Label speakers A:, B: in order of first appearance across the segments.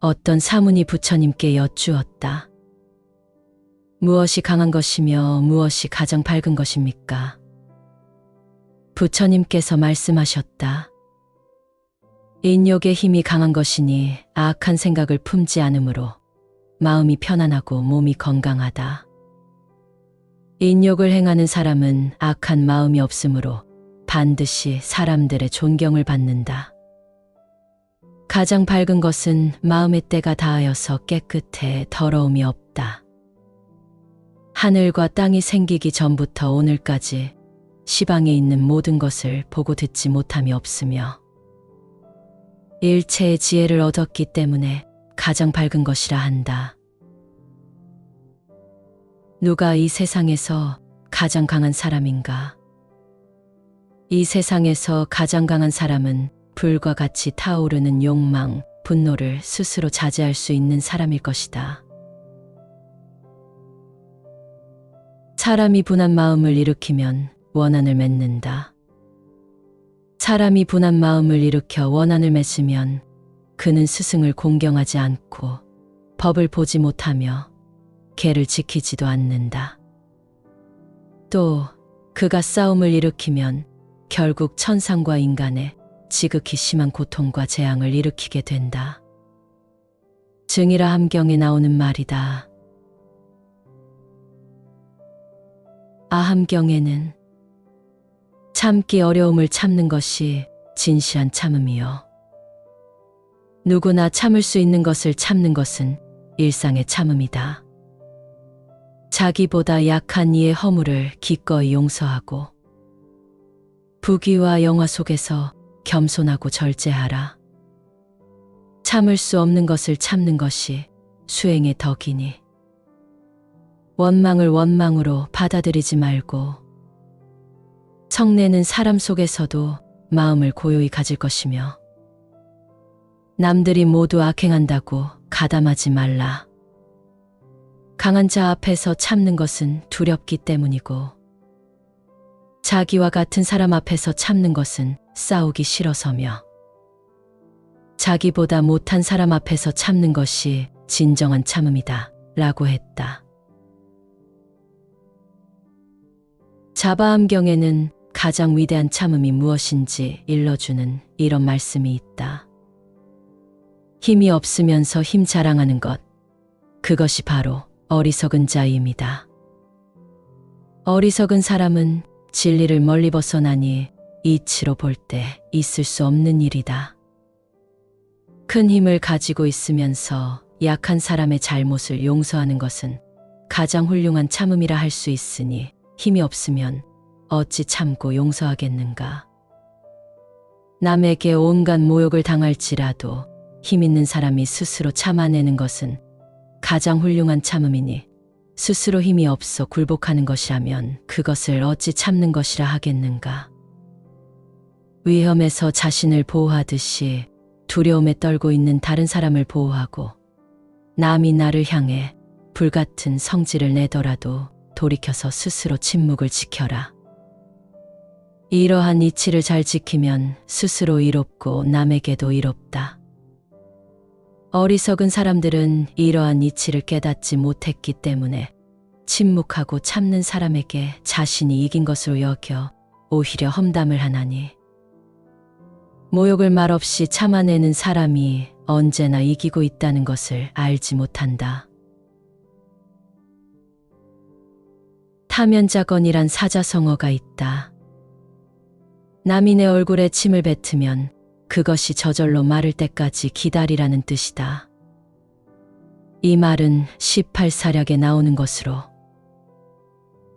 A: 어떤 사문이 부처님께 여쭈었다. 무엇이 강한 것이며 무엇이 가장 밝은 것입니까? 부처님께서 말씀하셨다. 인욕의 힘이 강한 것이니 악한 생각을 품지 않으므로 마음이 편안하고 몸이 건강하다. 인욕을 행하는 사람은 악한 마음이 없으므로 반드시 사람들의 존경을 받는다. 가장 밝은 것은 마음의 때가 닿아여서 깨끗해 더러움이 없다. 하늘과 땅이 생기기 전부터 오늘까지 시방에 있는 모든 것을 보고 듣지 못함이 없으며 일체의 지혜를 얻었기 때문에 가장 밝은 것이라 한다. 누가 이 세상에서 가장 강한 사람인가? 이 세상에서 가장 강한 사람은 불과 같이 타오르는 욕망, 분노를 스스로 자제할 수 있는 사람일 것이다. 사람이 분한 마음을 일으키면 원한을 맺는다. 사람이 분한 마음을 일으켜 원한을 맺으면 그는 스승을 공경하지 않고 법을 보지 못하며 계를 지키지도 않는다. 또 그가 싸움을 일으키면 결국 천상과 인간의 지극히 심한 고통과 재앙을 일으키게 된다. 증이라 함경에 나오는 말이다. 아함경에는 참기 어려움을 참는 것이 진실한 참음이요. 누구나 참을 수 있는 것을 참는 것은 일상의 참음이다. 자기보다 약한 이의 허물을 기꺼이 용서하고 부귀와 영화 속에서 겸손하고 절제하라. 참을 수 없는 것을 참는 것이 수행의 덕이니 원망을 원망으로 받아들이지 말고 성내는 사람 속에서도 마음을 고요히 가질 것이며 남들이 모두 악행한다고 가담하지 말라. 강한 자 앞에서 참는 것은 두렵기 때문이고 자기와 같은 사람 앞에서 참는 것은 싸우기 싫어서며 자기보다 못한 사람 앞에서 참는 것이 진정한 참음이다 라고 했다. 자바암경에는 가장 위대한 참음이 무엇인지 일러주는 이런 말씀이 있다. 힘이 없으면서 힘 자랑하는 것, 그것이 바로 어리석은 자임이다. 어리석은 사람은 진리를 멀리 벗어나니 이치로 볼 때 있을 수 없는 일이다. 큰 힘을 가지고 있으면서 약한 사람의 잘못을 용서하는 것은 가장 훌륭한 참음이라 할 수 있으니 힘이 없으면 어찌 참고 용서하겠는가. 남에게 온갖 모욕을 당할지라도 힘 있는 사람이 스스로 참아내는 것은 가장 훌륭한 참음이니 스스로 힘이 없어 굴복하는 것이라면 그것을 어찌 참는 것이라 하겠는가. 위험에서 자신을 보호하듯이 두려움에 떨고 있는 다른 사람을 보호하고 남이 나를 향해 불같은 성질을 내더라도 돌이켜서 스스로 침묵을 지켜라. 이러한 이치를 잘 지키면 스스로 이롭고 남에게도 이롭다. 어리석은 사람들은 이러한 이치를 깨닫지 못했기 때문에 침묵하고 참는 사람에게 자신이 이긴 것으로 여겨 오히려 험담을 하나니 모욕을 말없이 참아내는 사람이 언제나 이기고 있다는 것을 알지 못한다. 타면자건이란 사자성어가 있다. 남이 내 얼굴에 침을 뱉으면 그것이 저절로 마를 때까지 기다리라는 뜻이다. 이 말은 18사략에 나오는 것으로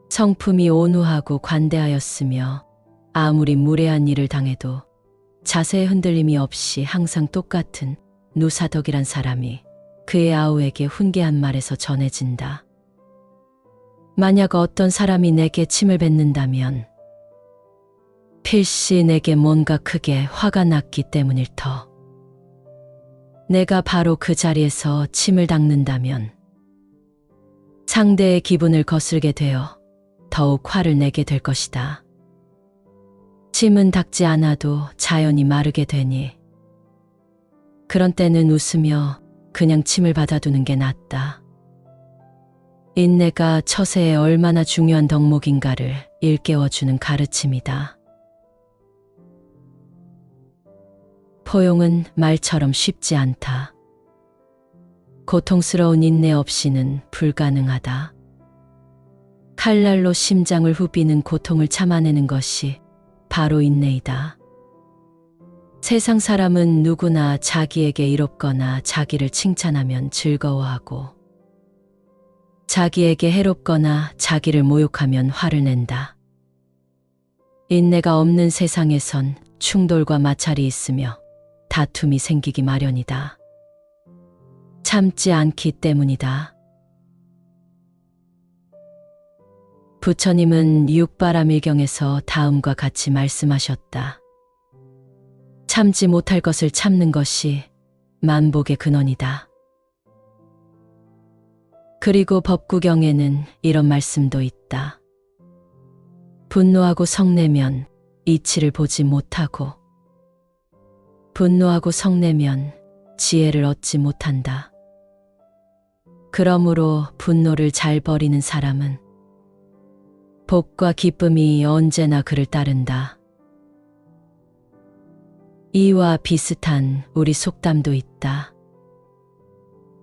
A: 성품이 온후하고 관대하였으며 아무리 무례한 일을 당해도 자세의 흔들림이 없이 항상 똑같은 누사덕이란 사람이 그의 아우에게 훈계한 말에서 전해진다. 만약 어떤 사람이 내게 침을 뱉는다면 필시 내게 뭔가 크게 화가 났기 때문일 터. 내가 바로 그 자리에서 침을 닦는다면 상대의 기분을 거슬게 되어 더욱 화를 내게 될 것이다. 침은 닦지 않아도 자연히 마르게 되니 그런 때는 웃으며 그냥 침을 받아두는 게 낫다. 인내가 처세에 얼마나 중요한 덕목인가를 일깨워주는 가르침이다. 포용은 말처럼 쉽지 않다. 고통스러운 인내 없이는 불가능하다. 칼날로 심장을 후비는 고통을 참아내는 것이 바로 인내이다. 세상 사람은 누구나 자기에게 이롭거나 자기를 칭찬하면 즐거워하고 자기에게 해롭거나 자기를 모욕하면 화를 낸다. 인내가 없는 세상에선 충돌과 마찰이 있으며 다툼이 생기기 마련이다. 참지 않기 때문이다. 부처님은 육바라밀경에서 다음과 같이 말씀하셨다. 참지 못할 것을 참는 것이 만복의 근원이다. 그리고 법구경에는 이런 말씀도 있다. 분노하고 성내면 이치를 보지 못하고 분노하고 성내면 지혜를 얻지 못한다. 그러므로 분노를 잘 버리는 사람은 복과 기쁨이 언제나 그를 따른다. 이와 비슷한 우리 속담도 있다.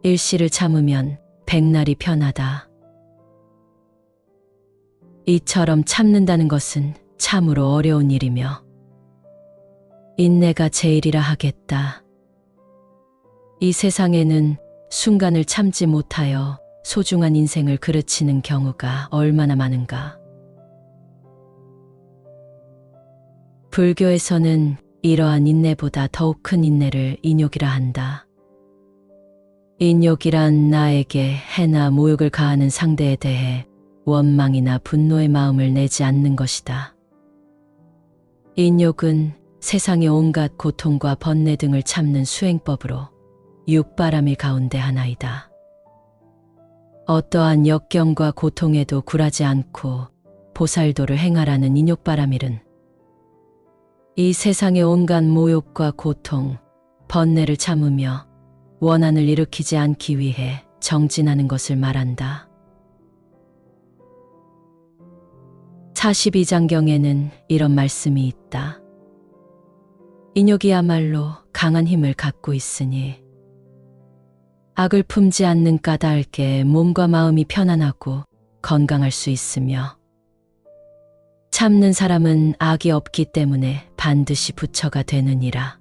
A: 일시를 참으면 백날이 편하다. 이처럼 참는다는 것은 참으로 어려운 일이며 인내가 제일이라 하겠다. 이 세상에는 순간을 참지 못하여 소중한 인생을 그르치는 경우가 얼마나 많은가. 불교에서는 이러한 인내보다 더욱 큰 인내를 인욕이라 한다. 인욕이란 나에게 해나 모욕을 가하는 상대에 대해 원망이나 분노의 마음을 내지 않는 것이다. 인욕은 세상의 온갖 고통과 번뇌 등을 참는 수행법으로 육바라밀 가운데 하나이다. 어떠한 역경과 고통에도 굴하지 않고 보살도를 행하라는 인욕바라밀은 이 세상의 온갖 모욕과 고통, 번뇌를 참으며 원한을 일으키지 않기 위해 정진하는 것을 말한다. 42장경에는 이런 말씀이 있다. 인욕이야말로 강한 힘을 갖고 있으니 악을 품지 않는 까닭에 몸과 마음이 편안하고 건강할 수 있으며 참는 사람은 악이 없기 때문에 반드시 부처가 되느니라.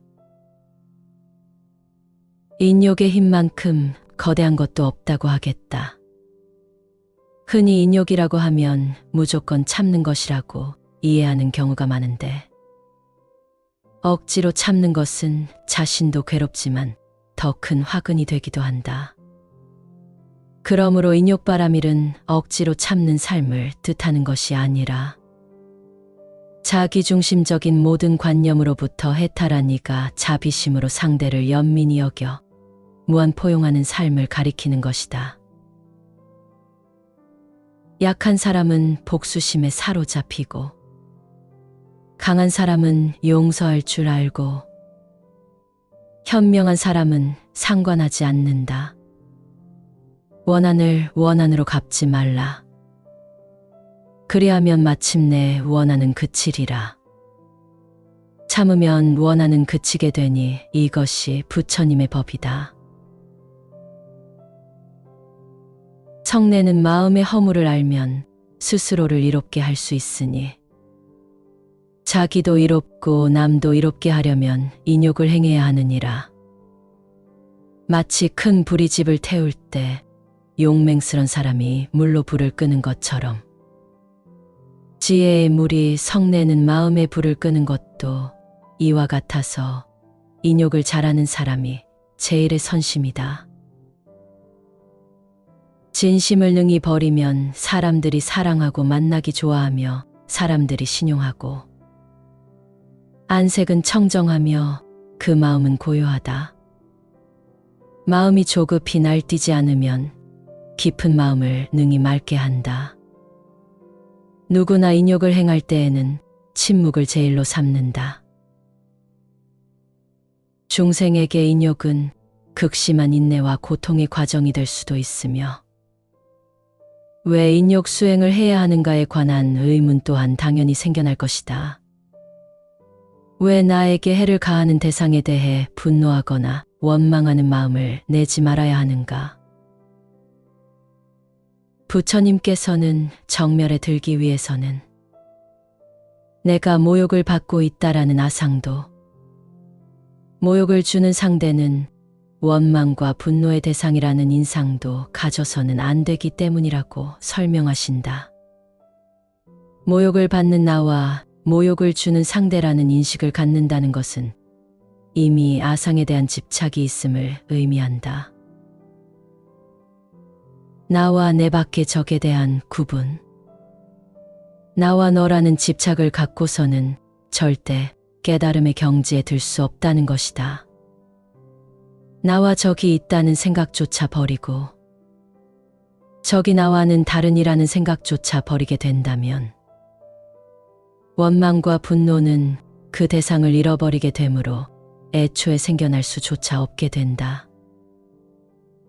A: 인욕의 힘만큼 거대한 것도 없다고 하겠다. 흔히 인욕이라고 하면 무조건 참는 것이라고 이해하는 경우가 많은데 억지로 참는 것은 자신도 괴롭지만 더 큰 화근이 되기도 한다. 그러므로 인욕바라밀은 억지로 참는 삶을 뜻하는 것이 아니라 자기중심적인 모든 관념으로부터 해탈한 이가 자비심으로 상대를 연민히 여겨 무한 포용하는 삶을 가리키는 것이다. 약한 사람은 복수심에 사로잡히고 강한 사람은 용서할 줄 알고 현명한 사람은 상관하지 않는다. 원한을 원한으로 갚지 말라. 그리하면 마침내 원한은 그치리라. 참으면 원한은 그치게 되니 이것이 부처님의 법이다. 성내는 마음의 허물을 알면 스스로를 이롭게 할 수 있으니 자기도 이롭고 남도 이롭게 하려면 인욕을 행해야 하느니라. 마치 큰 불이 집을 태울 때 용맹스런 사람이 물로 불을 끄는 것처럼 지혜의 물이 성내는 마음의 불을 끄는 것도 이와 같아서 인욕을 잘하는 사람이 제일의 선심이다. 진심을 능히 버리면 사람들이 사랑하고 만나기 좋아하며 사람들이 신용하고 안색은 청정하며 그 마음은 고요하다. 마음이 조급히 날뛰지 않으면 깊은 마음을 능히 맑게 한다. 누구나 인욕을 행할 때에는 침묵을 제일로 삼는다. 중생에게 인욕은 극심한 인내와 고통의 과정이 될 수도 있으며 왜 인욕 수행을 해야 하는가에 관한 의문 또한 당연히 생겨날 것이다. 왜 나에게 해를 가하는 대상에 대해 분노하거나 원망하는 마음을 내지 말아야 하는가? 부처님께서는 정멸에 들기 위해서는 내가 모욕을 받고 있다라는 아상도, 모욕을 주는 상대는 원망과 분노의 대상이라는 인상도 가져서는 안 되기 때문이라고 설명하신다. 모욕을 받는 나와 모욕을 주는 상대라는 인식을 갖는다는 것은 이미 아상에 대한 집착이 있음을 의미한다. 나와 내 밖의 적에 대한 구분, 나와 너라는 집착을 갖고서는 절대 깨달음의 경지에 들 수 없다는 것이다. 나와 적이 있다는 생각조차 버리고 적이 나와는 다른이라는 생각조차 버리게 된다면 원망과 분노는 그 대상을 잃어버리게 되므로 애초에 생겨날 수조차 없게 된다.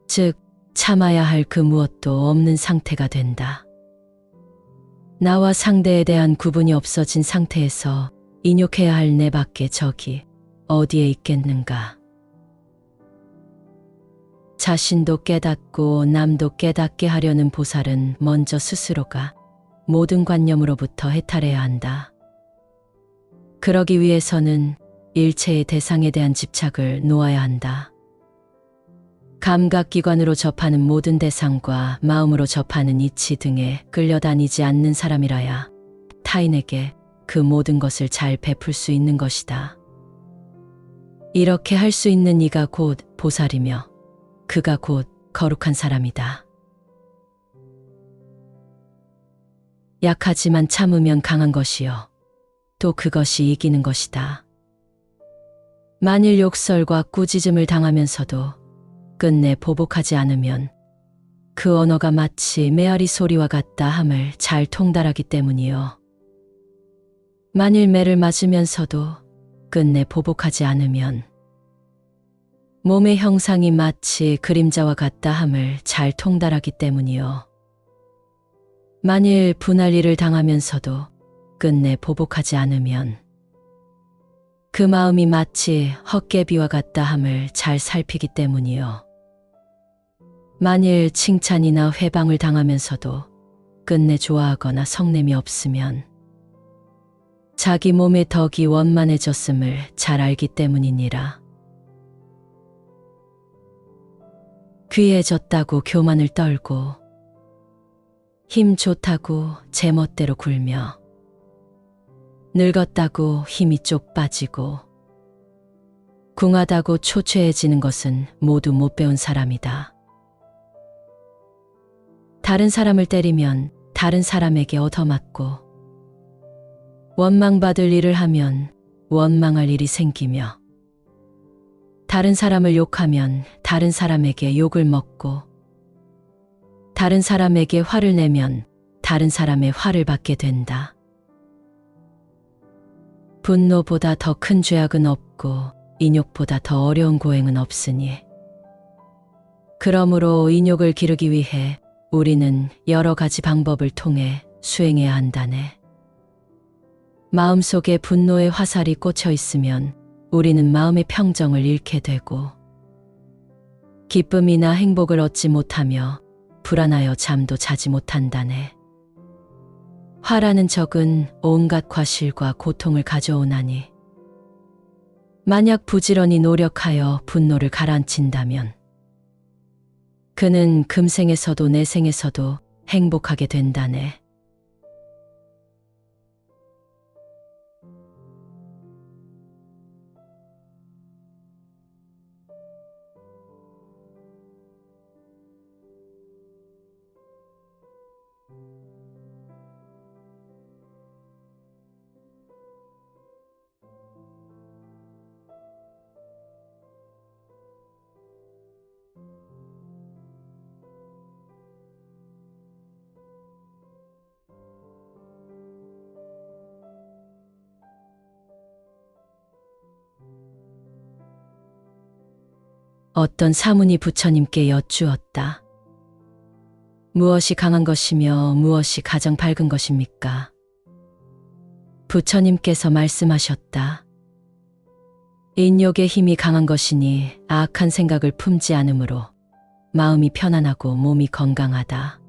A: 즉, 참아야 할 그 무엇도 없는 상태가 된다. 나와 상대에 대한 구분이 없어진 상태에서 인욕해야 할 내 밖의 적이 어디에 있겠는가? 자신도 깨닫고 남도 깨닫게 하려는 보살은 먼저 스스로가 모든 관념으로부터 해탈해야 한다. 그러기 위해서는 일체의 대상에 대한 집착을 놓아야 한다. 감각기관으로 접하는 모든 대상과 마음으로 접하는 이치 등에 끌려다니지 않는 사람이라야 타인에게 그 모든 것을 잘 베풀 수 있는 것이다. 이렇게 할 수 있는 이가 곧 보살이며 그가 곧 거룩한 사람이다. 약하지만 참으면 강한 것이요. 또 그것이 이기는 것이다. 만일 욕설과 꾸짖음을 당하면서도 끝내 보복하지 않으면 그 언어가 마치 메아리 소리와 같다 함을 잘 통달하기 때문이요. 만일 매를 맞으면서도 끝내 보복하지 않으면 몸의 형상이 마치 그림자와 같다 함을 잘 통달하기 때문이요. 만일 분할 일을 당하면서도 끝내 보복하지 않으면 그 마음이 마치 헛개비와 같다 함을 잘 살피기 때문이요. 만일 칭찬이나 회방을 당하면서도 끝내 좋아하거나 성냄이 없으면 자기 몸의 덕이 원만해졌음을 잘 알기 때문이니라. 귀해졌다고 교만을 떨고 힘 좋다고 제멋대로 굴며 늙었다고 힘이 쪽 빠지고 궁하다고 초췌해지는 것은 모두 못 배운 사람이다. 다른 사람을 때리면 다른 사람에게 얻어맞고 원망받을 일을 하면 원망할 일이 생기며 다른 사람을 욕하면 다른 사람에게 욕을 먹고 다른 사람에게 화를 내면 다른 사람의 화를 받게 된다. 분노보다 더 큰 죄악은 없고 인욕보다 더 어려운 고행은 없으니 그러므로 인욕을 기르기 위해 우리는 여러 가지 방법을 통해 수행해야 한다네. 마음속에 분노의 화살이 꽂혀 있으면 우리는 마음의 평정을 잃게 되고 기쁨이나 행복을 얻지 못하며 불안하여 잠도 자지 못한다네. 화라는 적은 온갖 과실과 고통을 가져오나니 만약 부지런히 노력하여 분노를 가라앉힌다면 그는 금생에서도 내생에서도 행복하게 된다네. 어떤 사문이 부처님께 여쭈었다. 무엇이 강한 것이며 무엇이 가장 밝은 것입니까? 부처님께서 말씀하셨다. 인욕의 힘이 강한 것이니 악한 생각을 품지 않으므로 마음이 편안하고 몸이 건강하다.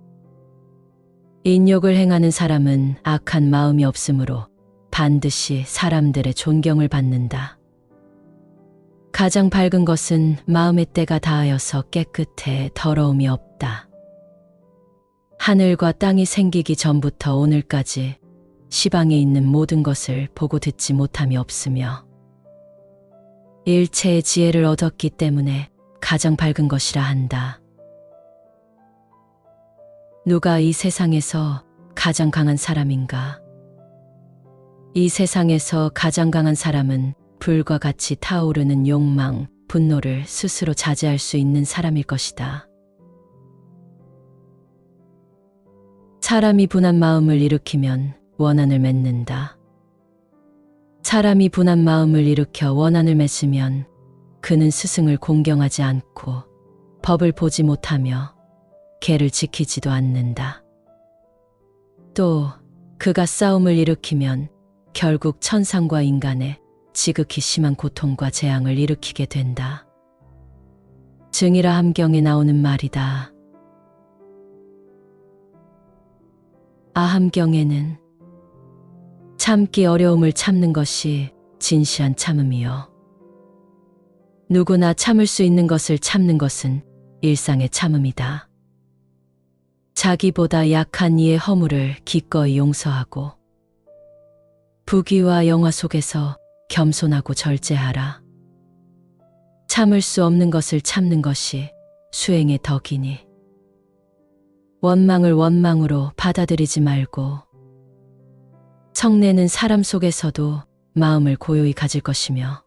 A: 인욕을 행하는 사람은 악한 마음이 없으므로 반드시 사람들의 존경을 받는다. 가장 밝은 것은 마음의 때가 닿아여서 깨끗해 더러움이 없다. 하늘과 땅이 생기기 전부터 오늘까지 시방에 있는 모든 것을 보고 듣지 못함이 없으며 일체의 지혜를 얻었기 때문에 가장 밝은 것이라 한다. 누가 이 세상에서 가장 강한 사람인가? 이 세상에서 가장 강한 사람은 불과 같이 타오르는 욕망, 분노를 스스로 자제할 수 있는 사람일 것이다. 사람이 분한 마음을 일으키면 원한을 맺는다. 사람이 분한 마음을 일으켜 원한을 맺으면 그는 스승을 공경하지 않고 법을 보지 못하며 계를 지키지도 않는다. 또 그가 싸움을 일으키면 결국 천상과 인간의 지극히 심한 고통과 재앙을 일으키게 된다. 증이라 함경에 나오는 말이다. 아함경에는 참기 어려움을 참는 것이 진시한 참음이요. 누구나 참을 수 있는 것을 참는 것은 일상의 참음이다. 자기보다 약한 이의 허물을 기꺼이 용서하고 부귀와 영화 속에서 겸손하고 절제하라. 참을 수 없는 것을 참는 것이 수행의 덕이니 원망을 원망으로 받아들이지 말고 성내는 사람 속에서도 마음을 고요히 가질 것이며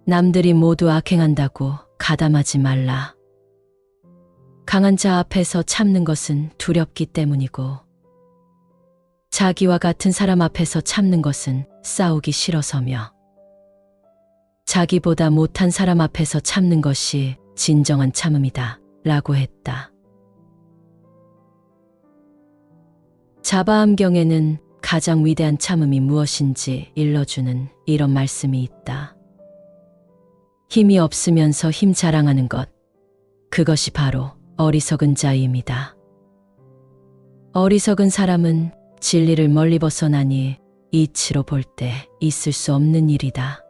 A: 남들이 모두 악행한다고 가담하지 말라. 강한 자 앞에서 참는 것은 두렵기 때문이고 자기와 같은 사람 앞에서 참는 것은 싸우기 싫어서며 자기보다 못한 사람 앞에서 참는 것이 진정한 참음이다 라고 했다. 자바암경에는 가장 위대한 참음이 무엇인지 일러주는 이런 말씀이 있다. 힘이 없으면서 힘 자랑하는 것, 그것이 바로 어리석은 자임이다. 어리석은 사람은 진리를 멀리 벗어나니 이치로 볼 때 있을 수 없는 일이다.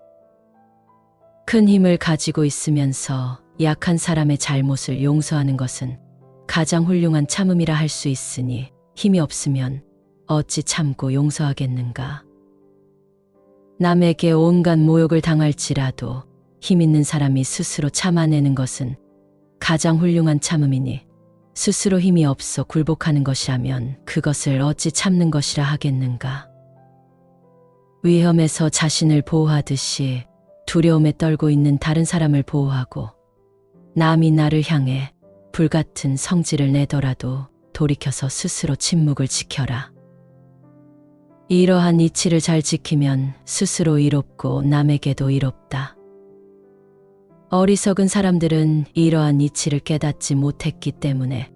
A: 큰 힘을 가지고 있으면서 약한 사람의 잘못을 용서하는 것은 가장 훌륭한 참음이라 할 수 있으니 힘이 없으면 어찌 참고 용서하겠는가. 남에게 온갖 모욕을 당할지라도 힘 있는 사람이 스스로 참아내는 것은 가장 훌륭한 참음이니 스스로 힘이 없어 굴복하는 것이라면 그것을 어찌 참는 것이라 하겠는가. 위험에서 자신을 보호하듯이 두려움에 떨고 있는 다른 사람을 보호하고 남이 나를 향해 불같은 성질을 내더라도 돌이켜서 스스로 침묵을 지켜라. 이러한 이치를 잘 지키면 스스로 이롭고 남에게도 이롭다. 어리석은 사람들은 이러한 이치를 깨닫지 못했기 때문에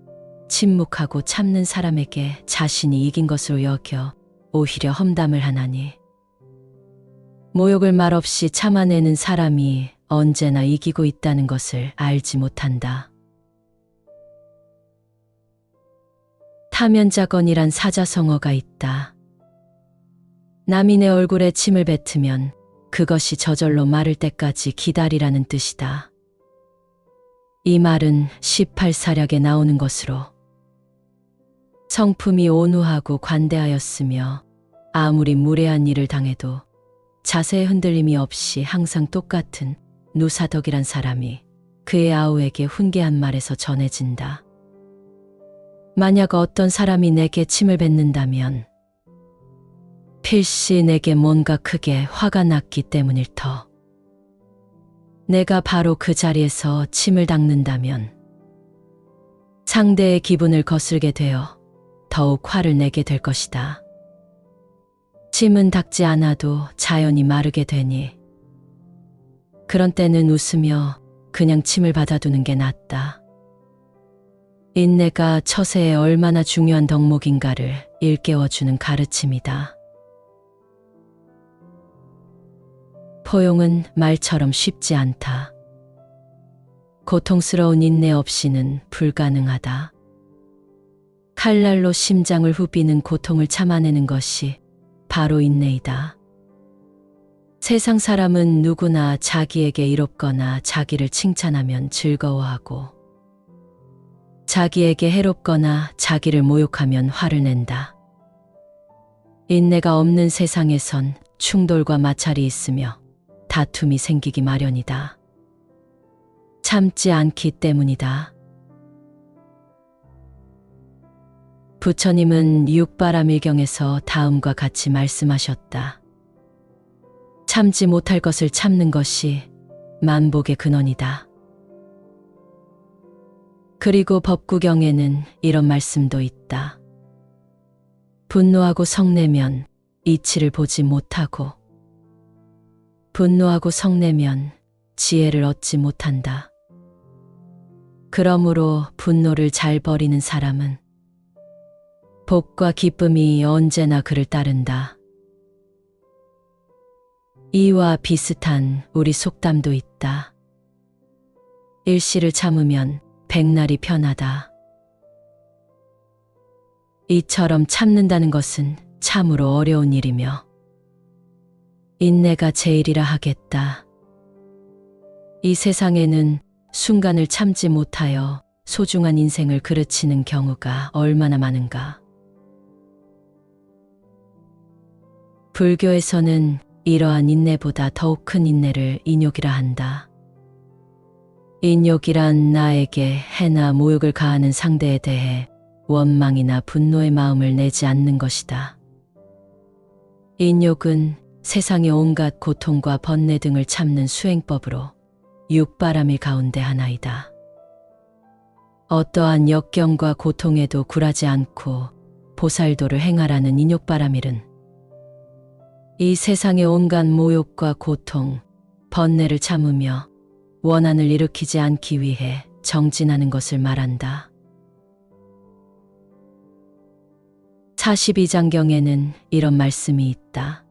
A: 침묵하고 참는 사람에게 자신이 이긴 것으로 여겨 오히려 험담을 하나니 모욕을 말없이 참아내는 사람이 언제나 이기고 있다는 것을 알지 못한다. 타면자건이란 사자성어가 있다. 남이 내 얼굴에 침을 뱉으면 그것이 저절로 마를 때까지 기다리라는 뜻이다. 이 말은 18사략에 나오는 것으로 성품이 온후하고 관대하였으며 아무리 무례한 일을 당해도 자세의 흔들림이 없이 항상 똑같은 누사덕이란 사람이 그의 아우에게 훈계한 말에서 전해진다. 만약 어떤 사람이 내게 침을 뱉는다면 필시 내게 뭔가 크게 화가 났기 때문일 터. 내가 바로 그 자리에서 침을 닦는다면 상대의 기분을 거슬게 되어 더욱 화를 내게 될 것이다. 침은 닦지 않아도 자연히 마르게 되니 그런 때는 웃으며 그냥 침을 받아두는 게 낫다. 인내가 처세에 얼마나 중요한 덕목인가를 일깨워주는 가르침이다. 포용은 말처럼 쉽지 않다. 고통스러운 인내 없이는 불가능하다. 칼날로 심장을 후비는 고통을 참아내는 것이 바로 인내이다. 세상 사람은 누구나 자기에게 이롭거나 자기를 칭찬하면 즐거워하고 자기에게 해롭거나 자기를 모욕하면 화를 낸다. 인내가 없는 세상에선 충돌과 마찰이 있으며 다툼이 생기기 마련이다. 참지 않기 때문이다. 부처님은 육바라밀경에서 다음과 같이 말씀하셨다. 참지 못할 것을 참는 것이 만복의 근원이다. 그리고 법구경에는 이런 말씀도 있다. 분노하고 성내면 이치를 보지 못하고 분노하고 성내면 지혜를 얻지 못한다. 그러므로 분노를 잘 버리는 사람은 복과 기쁨이 언제나 그를 따른다. 이와 비슷한 우리 속담도 있다. 일시를 참으면 백날이 편하다. 이처럼 참는다는 것은 참으로 어려운 일이며 인내가 제일이라 하겠다. 이 세상에는 순간을 참지 못하여 소중한 인생을 그르치는 경우가 얼마나 많은가. 불교에서는 이러한 인내보다 더욱 큰 인내를 인욕이라 한다. 인욕이란 나에게 해나 모욕을 가하는 상대에 대해 원망이나 분노의 마음을 내지 않는 것이다. 인욕은 세상의 온갖 고통과 번뇌 등을 참는 수행법으로 육바라밀 가운데 하나이다. 어떠한 역경과 고통에도 굴하지 않고 보살도를 행하라는 인욕바라밀은 이 세상의 온갖 모욕과 고통, 번뇌를 참으며 원한을 일으키지 않기 위해 정진하는 것을 말한다. 42장경에는 이런 말씀이 있다.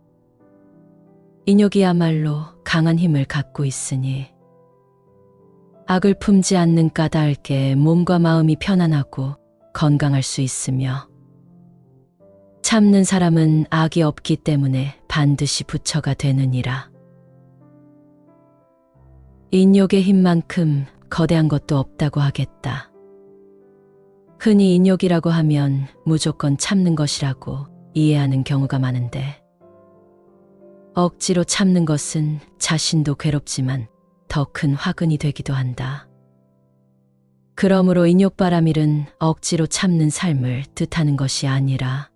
A: 인욕이야말로 강한 힘을 갖고 있으니 악을 품지 않는 까닭에 몸과 마음이 편안하고 건강할 수 있으며 참는 사람은 악이 없기 때문에 반드시 부처가 되느니라. 인욕의 힘만큼 거대한 것도 없다고 하겠다. 흔히 인욕이라고 하면 무조건 참는 것이라고 이해하는 경우가 많은데 억지로 참는 것은 자신도 괴롭지만 더 큰 화근이 되기도 한다. 그러므로 인욕바라밀은 억지로 참는 삶을 뜻하는 것이 아니라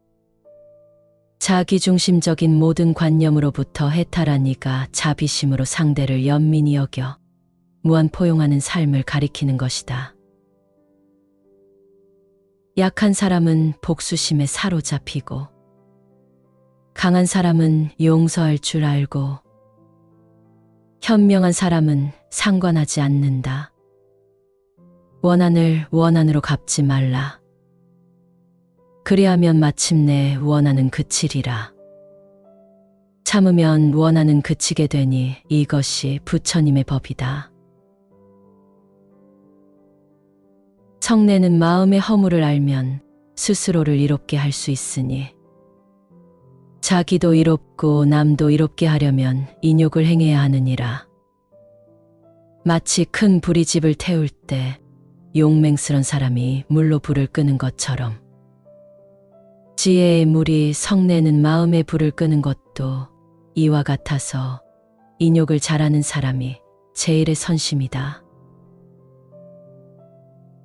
A: 자기중심적인 모든 관념으로부터 해탈한 이가 자비심으로 상대를 연민히 여겨 무한 포용하는 삶을 가리키는 것이다. 약한 사람은 복수심에 사로잡히고 강한 사람은 용서할 줄 알고 현명한 사람은 상관하지 않는다. 원한을 원한으로 갚지 말라. 그리하면 마침내 원한은 그치리라. 참으면 원한은 그치게 되니 이것이 부처님의 법이다. 성내는 마음의 허물을 알면 스스로를 이롭게 할 수 있으니 자기도 이롭고 남도 이롭게 하려면 인욕을 행해야 하느니라. 마치 큰 불이 집을 태울 때 용맹스런 사람이 물로 불을 끄는 것처럼 지혜의 물이 성내는 마음의 불을 끄는 것도 이와 같아서 인욕을 잘하는 사람이 제일의 선심이다.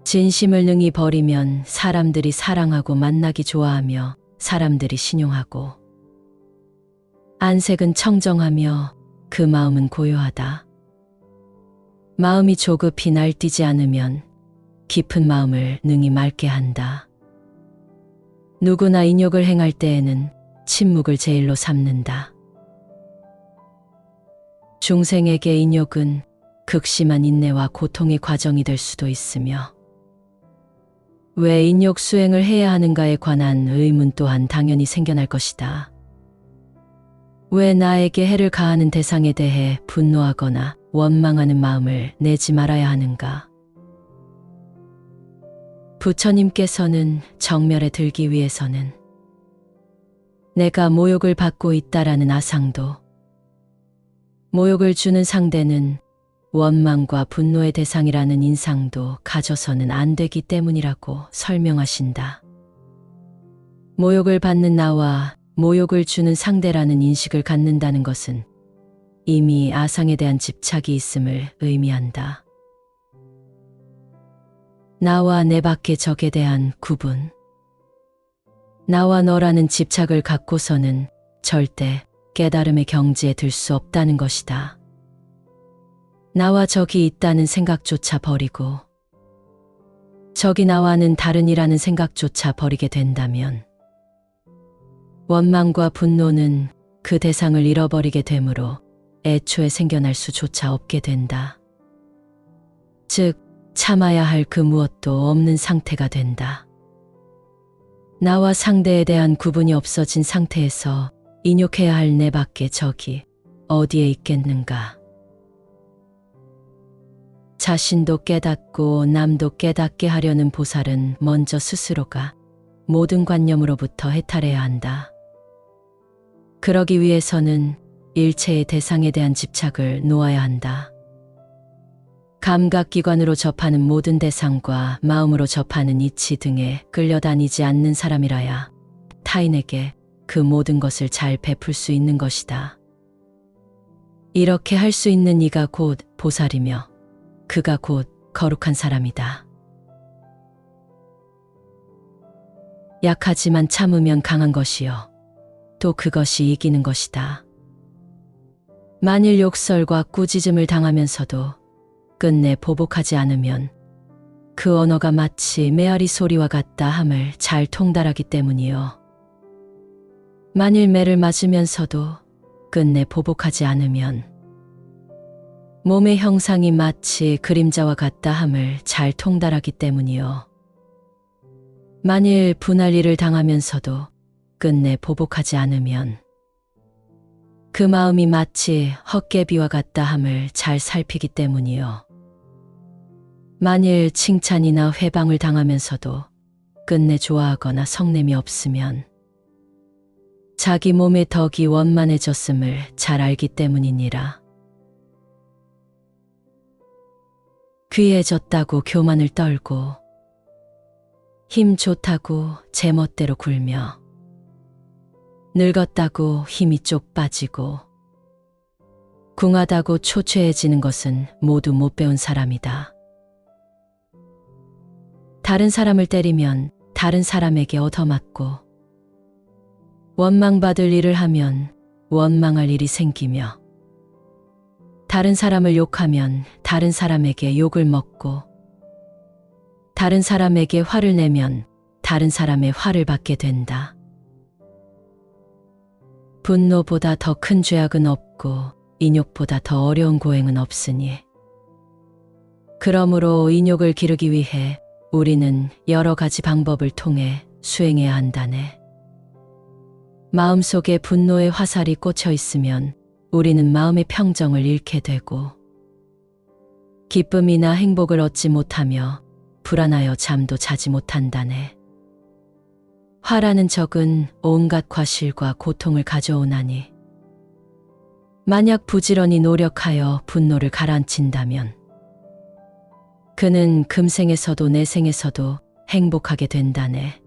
A: 진심을 능히 버리면 사람들이 사랑하고 만나기 좋아하며 사람들이 신용하고 안색은 청정하며 그 마음은 고요하다. 마음이 조급히 날뛰지 않으면 깊은 마음을 능히 맑게 한다. 누구나 인욕을 행할 때에는 침묵을 제일로 삼는다. 중생에게 인욕은 극심한 인내와 고통의 과정이 될 수도 있으며 왜 인욕 수행을 해야 하는가에 관한 의문 또한 당연히 생겨날 것이다. 왜 나에게 해를 가하는 대상에 대해 분노하거나 원망하는 마음을 내지 말아야 하는가? 부처님께서는 정멸에 들기 위해서는 내가 모욕을 받고 있다라는 아상도, 모욕을 주는 상대는 원망과 분노의 대상이라는 인상도 가져서는 안 되기 때문이라고 설명하신다. 모욕을 받는 나와 모욕을 주는 상대라는 인식을 갖는다는 것은 이미 아상에 대한 집착이 있음을 의미한다. 나와 내 밖의 적에 대한 구분, 나와 너라는 집착을 갖고서는 절대 깨달음의 경지에 들 수 없다는 것이다. 나와 적이 있다는 생각조차 버리고 적이 나와는 다른이라는 생각조차 버리게 된다면 원망과 분노는 그 대상을 잃어버리게 되므로 애초에 생겨날 수조차 없게 된다. 즉, 참아야 할 그 무엇도 없는 상태가 된다. 나와 상대에 대한 구분이 없어진 상태에서 인욕해야 할 내 밖의 적이 어디에 있겠는가? 자신도 깨닫고 남도 깨닫게 하려는 보살은 먼저 스스로가 모든 관념으로부터 해탈해야 한다. 그러기 위해서는 일체의 대상에 대한 집착을 놓아야 한다. 감각기관으로 접하는 모든 대상과 마음으로 접하는 이치 등에 끌려다니지 않는 사람이라야 타인에게 그 모든 것을 잘 베풀 수 있는 것이다. 이렇게 할 수 있는 이가 곧 보살이며 그가 곧 거룩한 사람이다. 약하지만 참으면 강한 것이요. 또 그것이 이기는 것이다. 만일 욕설과 꾸짖음을 당하면서도 끝내 보복하지 않으면 그 언어가 마치 메아리 소리와 같다 함을 잘 통달하기 때문이요. 만일 매를 맞으면서도 끝내 보복하지 않으면 몸의 형상이 마치 그림자와 같다 함을 잘 통달하기 때문이요. 만일 분할 일을 당하면서도 끝내 보복하지 않으면 그 마음이 마치 헛개비와 같다 함을 잘 살피기 때문이요. 만일 칭찬이나 회방을 당하면서도 끝내 좋아하거나 성냄이 없으면 자기 몸의 덕이 원만해졌음을 잘 알기 때문이니라. 귀해졌다고 교만을 떨고 힘 좋다고 제멋대로 굴며 늙었다고 힘이 쪽 빠지고 궁하다고 초췌해지는 것은 모두 못 배운 사람이다. 다른 사람을 때리면 다른 사람에게 얻어맞고 원망받을 일을 하면 원망할 일이 생기며 다른 사람을 욕하면 다른 사람에게 욕을 먹고 다른 사람에게 화를 내면 다른 사람의 화를 받게 된다. 분노보다 더 큰 죄악은 없고 인욕보다 더 어려운 고행은 없으니 그러므로 인욕을 기르기 위해 우리는 여러 가지 방법을 통해 수행해야 한다네. 마음속에 분노의 화살이 꽂혀 있으면 우리는 마음의 평정을 잃게 되고 기쁨이나 행복을 얻지 못하며 불안하여 잠도 자지 못한다네. 화라는 적은 온갖 과실과 고통을 가져오나니 만약 부지런히 노력하여 분노를 가라앉힌다면 그는 금생에서도 내생에서도 행복하게 된다네.